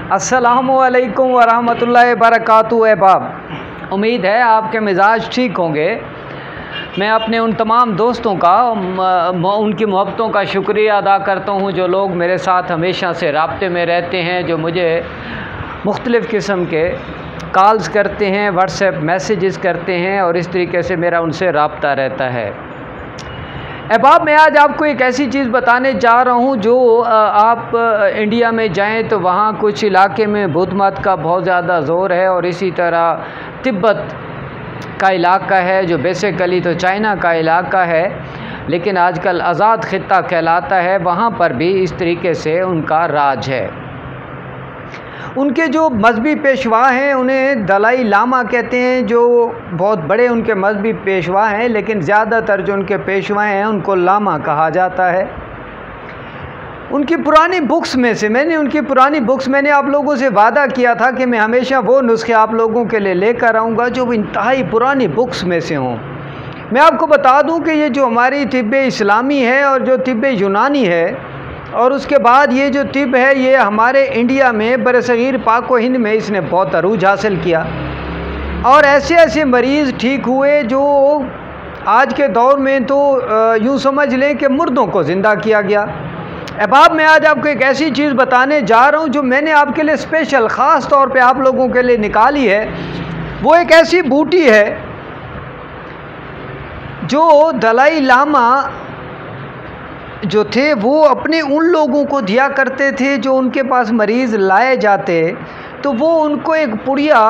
अस्सलामुअलैकुम वरहमतुल्लाहि वबरकातुहू। अहबाब, उम्मीद है आपके मिजाज ठीक होंगे। मैं अपने उन तमाम दोस्तों का उनकी मोहब्बतों का शुक्रिया अदा करता हूँ जो लोग मेरे साथ हमेशा से राब्ते में रहते हैं, जो मुझे मुख्तलिफ़ किस्म के कॉल्स करते हैं, व्हाट्सएप मैसेजेस करते हैं और इस तरीके से मेरा उनसे राब्ता रहता है। अहबाब, मैं आज आपको एक ऐसी चीज़ बताने जा रहा हूँ जो आप इंडिया में जाएं तो वहाँ कुछ इलाके में बुद्ध मत का बहुत ज़्यादा ज़ोर है और इसी तरह तिब्बत का इलाका है जो बेसिकली तो चाइना का इलाका है, लेकिन आजकल आज़ाद ख़ित्ता कहलाता है, वहाँ पर भी इस तरीके से उनका राज है। उनके जो मजहबी पेशवा हैं उन्हें दलाई लामा कहते हैं, जो बहुत बड़े उनके मजहबी पेशवा हैं, लेकिन ज़्यादातर जो उनके पेशवा हैं उनको लामा कहा जाता है। उनकी पुरानी बुक्स में से मैंने आप लोगों से वादा किया था कि मैं हमेशा वो नुस्खे आप लोगों के लिए लेकर आऊँगा जो इंतहाई पुरानी बुक्स में से हों। मैं आपको बता दूँ कि ये जो हमारी तिब्ब इस्लामी है और जो तिब्ब यूनानी है और उसके बाद ये जो तिब है, ये हमारे इंडिया में बरसगीर पाक व हिंद में इसने बहुत अरूज हासिल किया और ऐसे ऐसे मरीज़ ठीक हुए जो आज के दौर में तो यूँ समझ लें कि मुर्दों को ज़िंदा किया गया। अहबाब, मैं आज आपको एक ऐसी चीज़ बताने जा रहा हूँ जो मैंने आपके लिए स्पेशल ख़ास तौर पे आप लोगों के लिए निकाली है। वो एक ऐसी बूटी है जो दलाई लामा जो थे वो अपने उन लोगों को दिया करते थे जो उनके पास मरीज़ लाए जाते, तो वो उनको एक पुड़िया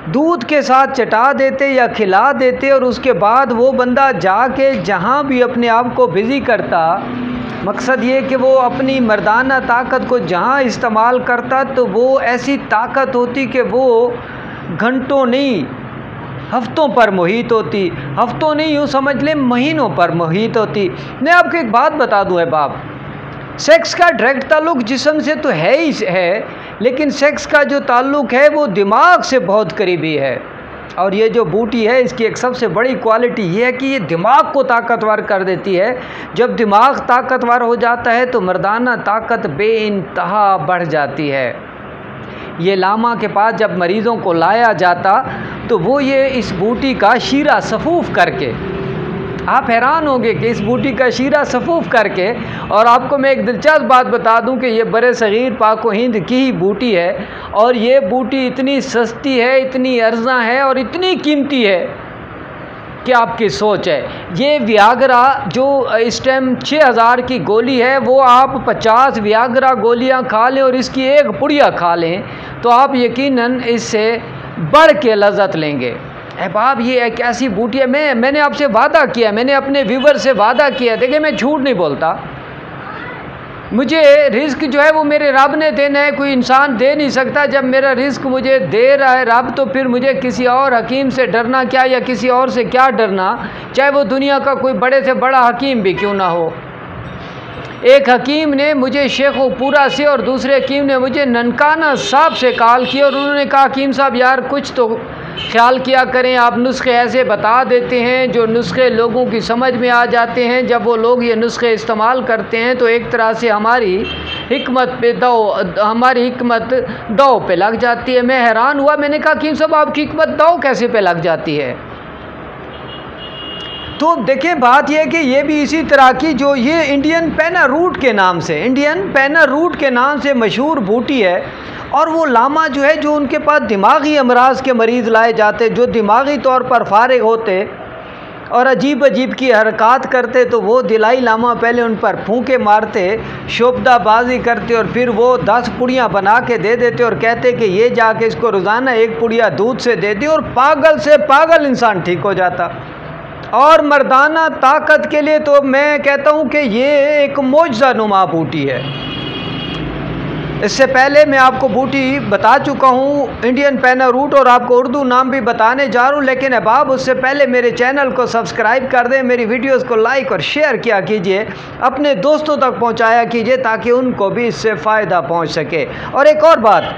दूध के साथ चटा देते या खिला देते और उसके बाद वो बंदा जाके जहाँ भी अपने आप को बिज़ी करता, मकसद ये कि वो अपनी मर्दाना ताकत को जहाँ इस्तेमाल करता तो वो ऐसी ताकत होती कि वो घंटों नहीं हफ्तों पर मुहित होती, हफ्तों नहीं यूँ समझ लें महीनों पर मुहित होती। मैं आपको एक बात बता दूँ अहबाब, सेक्स का डायरेक्ट ताल्लुक़ जिस्म से तो है ही है, लेकिन सेक्स का जो ताल्लुक़ है वो दिमाग से बहुत करीबी है। और ये जो बूटी है इसकी एक सबसे बड़ी क्वालिटी ये है कि ये दिमाग को ताकतवर कर देती है। जब दिमाग ताकतवर हो जाता है तो मर्दाना ताकत बेइंतहा बढ़ जाती है। ये लामा के पास जब मरीज़ों को लाया जाता तो वो ये इस बूटी का शीरा सफ़ूफ़ करके, आप हैरान होंगे कि इस बूटी का शीरा सफ़ूफ़ करके, और आपको मैं एक दिलचस्प बात बता दूं कि ये बड़े सग़ीर पाक व हिंद की ही बूटी है और ये बूटी इतनी सस्ती है, इतनी अर्ज़ा है और इतनी कीमती है कि आपकी सोच है। ये वियागरा जो इस टाइम 6000 की गोली है, वो आप 50 वियागरा गोलियां खा लें और इसकी एक पुड़िया खा लें तो आप यकीनन इससे बढ़ के लज़्ज़त लेंगे। अहबाब, ये एक ऐसी बूटी है, मैंने आपसे वादा किया, मैंने अपने व्यूवर से वादा किया। देखिए, मैं झूठ नहीं बोलता, मुझे रिस्क जो है वो मेरे रब ने देना है, कोई इंसान दे नहीं सकता। जब मेरा रिस्क मुझे दे रहा है रब, तो फिर मुझे किसी और हकीम से डरना क्या, या किसी और से क्या डरना, चाहे वो दुनिया का कोई बड़े से बड़ा हकीम भी क्यों ना हो। एक हकीम ने मुझे शेखोपुरा से और दूसरे हकीम ने मुझे ननकाना साहब से कॉल किया और उन्होंने कहा, हकीम साहब यार कुछ तो ख्याल किया करें, आप नुस्खे ऐसे बता देते हैं जो नुस्खे लोगों की समझ में आ जाते हैं। जब वो लोग ये नुस्खे इस्तेमाल करते हैं तो एक तरह से हमारी हिकमत दाव पे लग जाती है। मैं हैरान हुआ, मैंने कहा हकीम साहब आपकी हिकमत दाव कैसे पे लग जाती है? तो देखिए, बात यह है कि ये भी इसी तरह की जो ये इंडियन पेना रूट के नाम से मशहूर बूटी है। और वो लामा जो है, जो उनके पास दिमागी अमराज के मरीज़ लाए जाते, जो दिमागी तौर पर फारिग होते और अजीब अजीब की हरकत करते, तो वो दिलाई लामा पहले उन पर फूंके मारते, शोबदाबाजी करते और फिर वो 10 पुड़ियाँ बना के दे देते और कहते कि ये जाके इसको रोज़ाना 1 पुड़िया दूध से दे दे और पागल से पागल इंसान ठीक हो जाता। और मर्दाना ताकत के लिए तो मैं कहता हूँ कि ये एक मौजज़ा नुमा बूटी है। इससे पहले मैं आपको बूटी बता चुका हूँ इंडियन पेना रूट, और आपको उर्दू नाम भी बताने जा रहा हूँ। लेकिन अहबाब, उससे पहले मेरे चैनल को सब्सक्राइब कर दें, मेरी वीडियोस को लाइक और शेयर किया कीजिए, अपने दोस्तों तक पहुँचाया कीजिए ताकि उनको भी इससे फ़ायदा पहुँच सके। और एक और बात,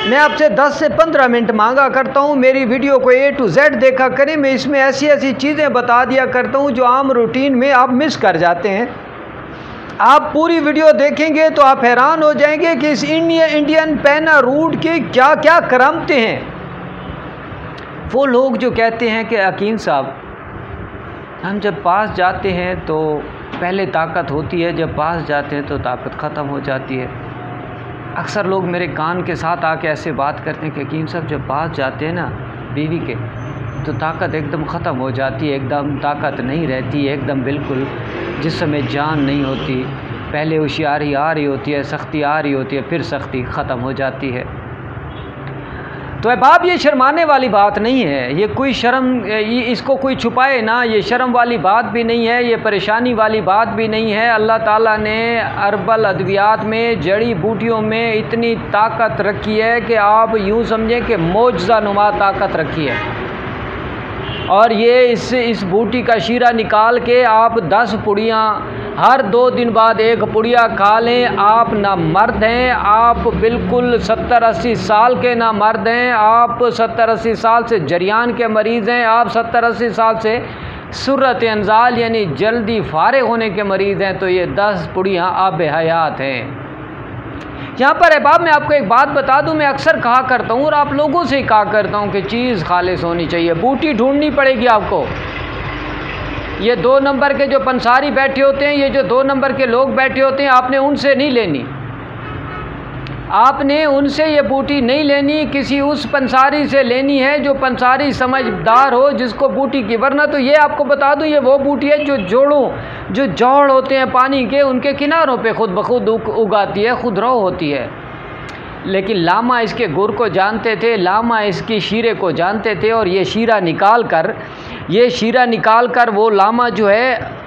मैं आपसे 10 से 15 मिनट मांगा करता हूँ, मेरी वीडियो को A to Z देखा करें। मैं इसमें ऐसी ऐसी चीज़ें बता दिया करता हूँ जो आम रूटीन में आप मिस कर जाते हैं। आप पूरी वीडियो देखेंगे तो आप हैरान हो जाएंगे कि इस इंडियन पैना रूट के क्या क्या करामतें हैं। वो लोग जो कहते हैं कि हकीम साहब, हम जब पास जाते हैं तो पहले ताकत होती है, जब पास जाते हैं तो ताकत ख़त्म हो जाती है। अक्सर लोग मेरे कान के साथ आके ऐसे बात करते हैं कि हकीम साहब जब पास जाते हैं ना बीवी के तो ताकत एकदम ख़त्म हो जाती है, एकदम ताकत नहीं रहती है, एकदम बिल्कुल जिस समय जान नहीं होती। पहले होशियारी आ रही होती है, सख्ती आ रही होती है, फिर सख्ती ख़त्म हो जाती है। तो अहबाब ये शर्माने वाली बात नहीं है, ये कोई शर्म, ये इसको कोई छुपाए ना, ये शर्म वाली बात भी नहीं है, ये परेशानी वाली बात भी नहीं है। अल्लाह ताला ने अरबल अद्वियात में, जड़ी बूटियों में इतनी ताकत रखी है कि आप यूँ समझें कि मौजज़ा नुमा ताकत रखी है। और ये इस बूटी का शीरा निकाल के आप 10 पुड़ियाँ हर 2 दिन बाद एक पुड़िया खा लें। आप ना मर्द हैं, आप बिल्कुल 70-80 साल के ना मर्द हैं, आप 70-80 साल से जरियान के मरीज़ हैं, आप 70-80 साल से सुरत अंजाल यानी जल्दी फारे होने के मरीज़ हैं। तो ये 10 पुड़ियाँ आब हयात हैं। यहाँ पर अहबाब मैं आपको एक बात बता दूँ, मैं अक्सर कहा करता हूँ और आप लोगों से ही कहा करता हूँ कि चीज़ खालिस होनी चाहिए। बूटी ढूंढनी पड़ेगी आपको। ये 2 नंबर के जो पंसारी बैठे होते हैं, ये जो 2 नंबर के लोग बैठे होते हैं, आपने उनसे नहीं लेनी, आपने उनसे ये बूटी नहीं लेनी, किसी उस पंसारी से लेनी है जो पंसारी समझदार हो, जिसको बूटी की। वरना तो ये आपको बता दूं, ये वो बूटी है जो जो जोड़ होते हैं पानी के, उनके किनारों पे खुद ब खुद उगाती है, खुदरो होती है। लेकिन लामा इसके गुर को जानते थे, लामा इसकी शीरे को जानते थे, और ये शीरा निकाल कर वो लामा जो है,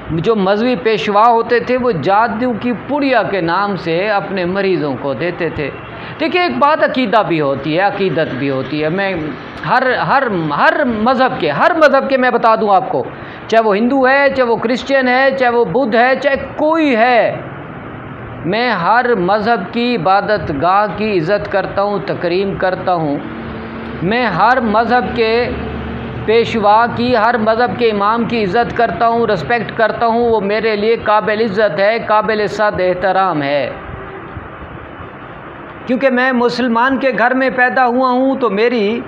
जो मजहबी पेशवा होते थे, वो जादू की पुड़िया के नाम से अपने मरीज़ों को देते थे। देखिए एक बात अकीदा भी होती है, अकीदत भी होती है। मैं हर मज़हब के मैं बता दूं आपको, चाहे वो हिंदू है, चाहे वो क्रिश्चियन है, चाहे वो बुद्ध है, चाहे कोई है, मैं हर मज़हब की इबादत गाह की इज़्ज़त करता हूँ, तकरीम करता हूँ। मैं हर मज़हब के पेशवा की, हर मज़हब के इमाम की इज़्ज़त करता हूँ, रिस्पेक्ट करता हूँ। वो मेरे लिए काबिल इज़्ज़त है, काबिल सद एहतराम है। क्योंकि मैं मुसलमान के घर में पैदा हुआ हूँ, तो मेरी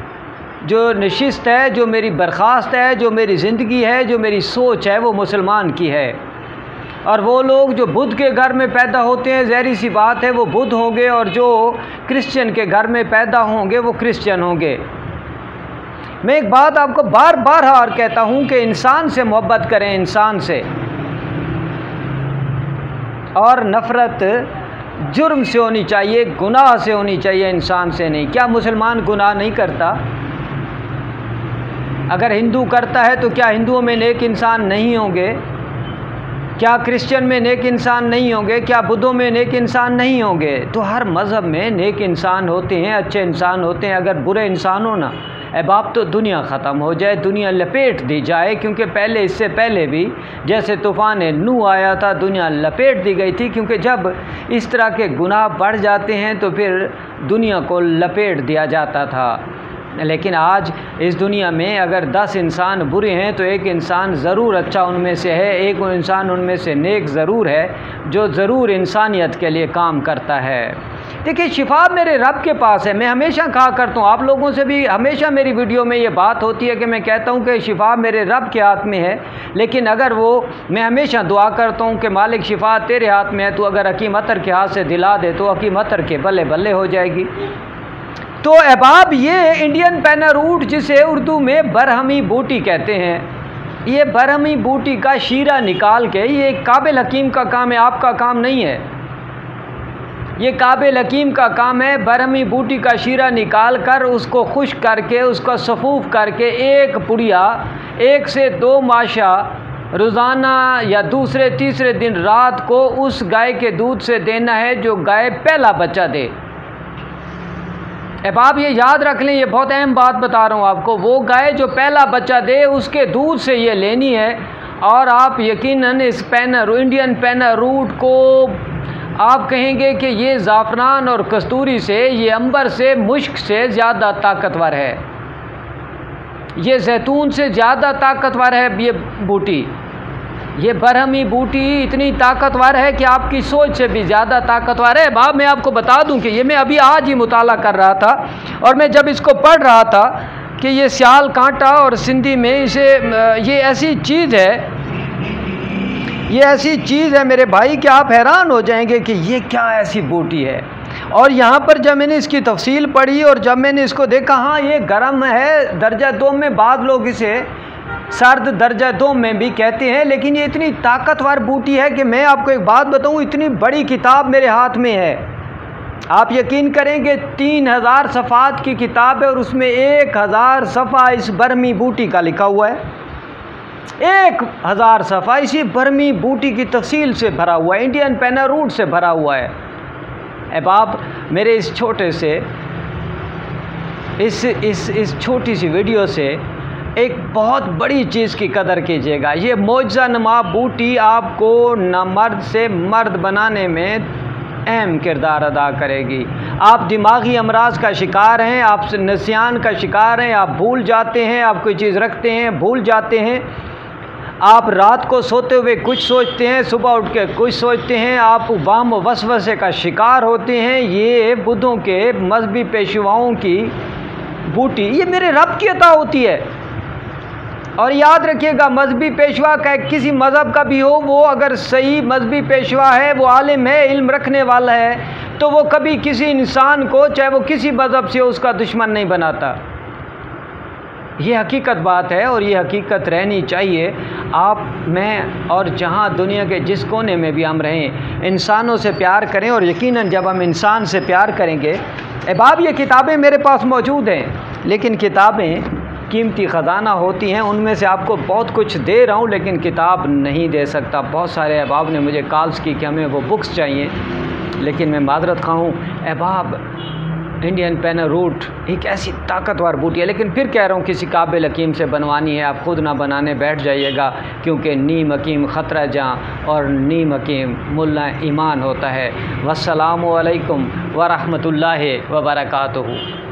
जो नशिस्त है, जो मेरी बर्खास्त है, जो मेरी ज़िंदगी है, जो मेरी सोच है, वो मुसलमान की है। और वो लोग जो बुद्ध के घर में पैदा होते हैं, ज़ाहिर सी बात है वो बुद्ध होंगे, और जो क्रिश्चियन के घर में पैदा होंगे वो क्रिश्चियन होंगे। मैं एक बात आपको बार बार कहता हूँ कि इंसान से मोहब्बत करें, इंसान से, और नफ़रत जुर्म से होनी चाहिए, गुनाह से होनी चाहिए, इंसान से नहीं। क्या मुसलमान गुनाह नहीं करता? अगर हिंदू करता है तो क्या हिंदुओं में नेक इंसान नहीं होंगे? क्या क्रिश्चियन में नेक इंसान नहीं होंगे? क्या बुद्धों में नेक इंसान नहीं होंगे? तो हर मज़हब में नेक इंसान होते हैं, अच्छे इंसान होते हैं। अगर बुरे इंसान हो ना अहबाब, तो दुनिया ख़त्म हो जाए, दुनिया लपेट दी जाए। क्योंकि पहले, इससे पहले भी जैसे तूफ़ान नूह आया था, दुनिया लपेट दी गई थी। क्योंकि जब इस तरह के गुनाह बढ़ जाते हैं तो फिर दुनिया को लपेट दिया जाता था। लेकिन आज इस दुनिया में अगर 10 इंसान बुरे हैं तो एक इंसान ज़रूर अच्छा उनमें से है, एक इंसान उनमें से नेक ज़रूर है, जो ज़रूर इंसानियत के लिए काम करता है। देखिए शिफा मेरे रब के पास है। मैं हमेशा कहा करता हूँ, आप लोगों से भी हमेशा मेरी वीडियो में ये बात होती है कि मैं कहता हूँ कि शिफा मेरे रब के हाथ में है। लेकिन अगर मैं हमेशा दुआ करता हूँ कि मालिक शिफा तेरे हाथ में है, तो अगर हकीम अतर के हाथ से दिला दे तो हकीम अतर के बल्ले बल्ले हो जाएगी। तो अहबाब ये इंडियन पैना रूट, जिसे उर्दू में बरहमी बूटी कहते हैं, ये बरहमी बूटी का शीरा निकाल के, ये काबिल हकीम का काम है, आपका काम नहीं है। ये काबिल हकीम का काम है। बरहमी बूटी का शीरा निकाल कर उसको खुश्क करके, उसको सफूफ करके, एक पुड़िया 1 से 2 माशा रोज़ाना या दूसरे तीसरे दिन रात को उस गाय के दूध से देना है जो गाय पहला बच्चा दे। अब आप ये याद रख लें, ये बहुत अहम बात बता रहा हूँ आपको। वो गाय जो पहला बच्चा दे उसके दूध से ये लेनी है। और आप यकीनन इस इंडियन पैना रूट को आप कहेंगे कि ये ज़ाफ़रान और कस्तूरी से, ये अंबर से, मुश्क से ज़्यादा ताकतवर है, ये जैतून से ज़्यादा ताकतवर है ये बूटी। ये बरहमी बूटी इतनी ताकतवर है कि आपकी सोच से भी ज़्यादा ताकतवर है। बाब मैं आपको बता दूं कि ये मैं अभी आज ही मुताला कर रहा था, और मैं जब इसको पढ़ रहा था कि ये सियाल कांटा और सिंधी में इसे ये ऐसी चीज़ है, ये ऐसी चीज़ है मेरे भाई कि आप हैरान हो जाएंगे कि ये क्या ऐसी बूटी है। और यहाँ पर जब मैंने इसकी तफसील पढ़ी और जब मैंने इसको देखा, हाँ ये गर्म है दर्जा 2 में, बाद लोग इसे सर्द दर्जा 2 में भी कहते हैं, लेकिन ये इतनी ताकतवर बूटी है कि मैं आपको एक बात बताऊँ, इतनी बड़ी किताब मेरे हाथ में है, आप यकीन करेंगे 3000 सफ़ात की किताब है और उसमें 1000 सफ़ा इस बरहमी बूटी का लिखा हुआ है। 1000 सफ़ा इसी बरहमी बूटी की तफसील से भरा हुआ है, इंडियन पेना रूट से भरा हुआ है। अब आप मेरे इस छोटे से इस छोटी सी वीडियो से एक बहुत बड़ी चीज़ की कदर कीजिएगा। ये मौजज़ा नुमा बूटी आपको नामर्द से मर्द बनाने में अहम किरदार अदा करेगी। आप दिमागी अमराज का शिकार हैं, आप नसियान का शिकार हैं, आप भूल जाते हैं, आप कोई चीज़ रखते हैं भूल जाते हैं, आप रात को सोते हुए कुछ सोचते हैं, सुबह उठ के कुछ सोचते हैं, आप वाम वसवसे का शिकार होते हैं। ये बुद्धों के मजहबी पेशवाओं की बूटी ये मेरे रब की अता होती है। और याद रखिएगा, मजहबी पेशवा का किसी मज़हब का भी हो, वो अगर सही मजहबी पेशवा है, वो आलिम है, इल्म रखने वाला है, तो वो कभी किसी इंसान को, चाहे वो किसी मज़हब से हो, उसका दुश्मन नहीं बनाता। ये हकीकत बात है और ये हकीकत रहनी चाहिए। आप, मैं और जहाँ दुनिया के जिस कोने में भी हम रहें, इंसानों से प्यार करें, और यकीनन जब हम इंसान से प्यार करेंगे। अहबाब ये किताबें मेरे पास मौजूद हैं, लेकिन किताबें कीमती ख़जाना होती हैं, उनमें से आपको बहुत कुछ दे रहा हूँ लेकिन किताब नहीं दे सकता। बहुत सारे अहबाब ने मुझे कॉल्स की कि हमें वो बुक्स चाहिए, लेकिन मैं मादरत खा हूँ। अहबाब इंडियन पेना रूट एक ऐसी ताकतवर बूटी है, लेकिन फिर कह रहा हूँ किसी काबिल हकीम से बनवानी है, आप खुद ना बनाने बैठ जाइएगा, क्योंकि नीम हकीम ख़तरा जहाँ और नीम हकीम मुल्ला ईमान होता है। वस्सलामु अलैकुम व रहमतुल्लाहि व बरकातुहू।